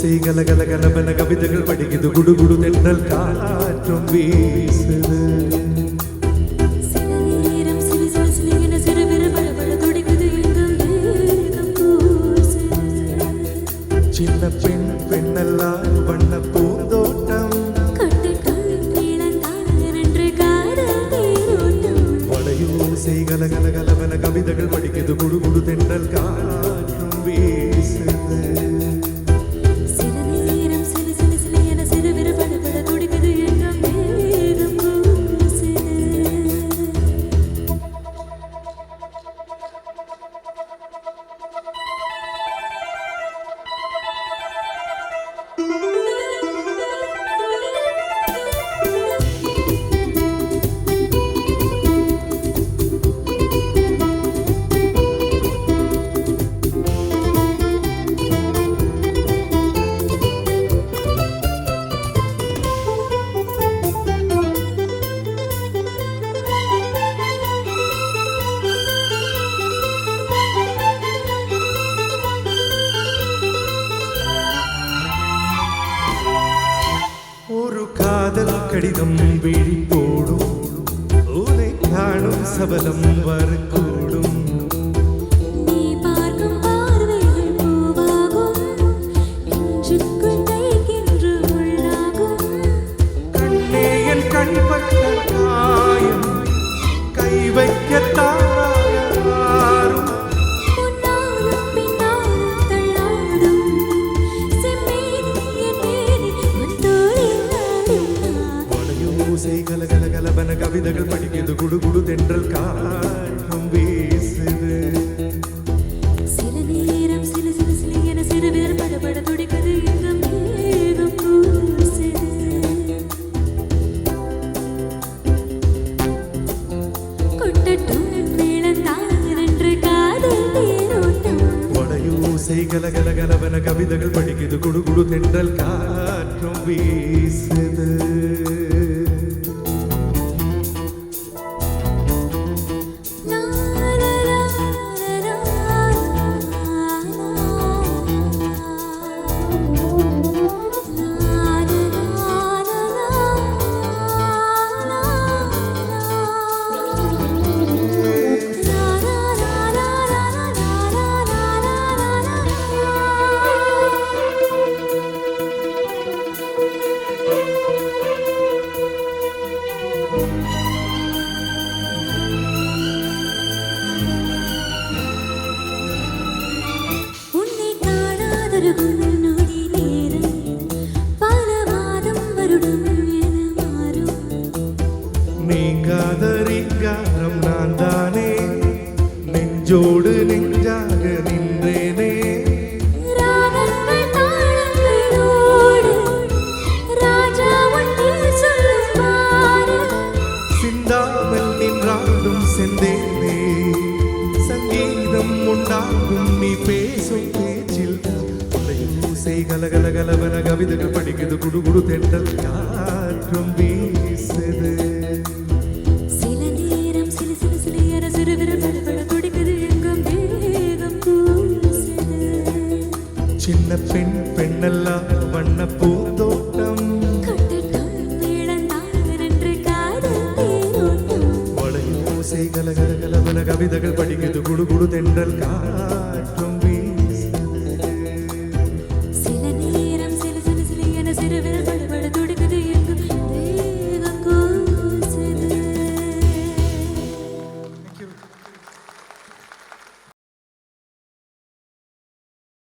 ஓசை கலகல கலபன கவிதைகள் படிக்குது குடு குடு தென்றல் காற்றும் வீசுது. சின்ன பெண் பெண்ணெல்லாம் வண்ண பூந்தோட்டம் வளையோசை கலகல கலபன கவிதைகள் படிக்குது குடு குடு தென்றல் காற்றும் வீசுது. காதல் கடிதம் விழி போடும் உனை காணும் சபலம் வரக்கூடும். நீ பார்க்கும் பார்வைகள் பூவாகும் நெஞ்சுக்குள் தைக்கின்ற உள்ளாகும். கண்ணே என் கண்பட்ட காயம் கை வைக்கத்தான் மாறும். முன்னாலும் பின்னாலும் தள்ளாடும் செம்மேனி என் மேனி வந்தோரில் ஓசை கலகல கலபன கவிதைகள் படிக்குது குடு குடு தென்றல் காற்றும் வீசுது. சில நேரம் சில சில சில என சிறுவிரல் படபட துடிக்குது எங்கும் மேகம் பூசுது. கொட்டட்டும் மேளந்தான் என்று காதல் தேரோட்டம் வளையோசை கலகல கலபன கவிதைகள் படிக்குது குடு குடு தென்றல் காற்றும் வீசுது. உன்னை காணாதொரு நொடி நேரம் பல மாதம் வருடம் என மாறும். நீங்காத ரீங்காரம் நான் தானே நெஞ்சோடு நெஞ்சாக நின்றேனே. ராகங்கள் தாளங்களோடு ராஜா ஒன்று சொல்லும் பாரு. சிந்தாமல் நின்றாடும் செந்தேனே சங்கீதம் உண்டாகும் நீ பேசும் பேச்சில். ஓசை கலகல கலவன கவிதைகள் படிக்குது குடு குடு தென்றல் காற்றும் வீசுது. சில நேரம் சில சில சில என சிறுவிரல் படபட துடிக்குது எங்கும் மேகம் பூசுது. சின்ன பெண் பெண்ணெல்லாம் வண்ண பூந்தோட்டம் கொட்டட்டும் மேளந்தான் என்று காதல் தேரோட்டம் வளையோசை கலகல கலவன கவிதைகள் படிக்குது குடு குடு தென்றல்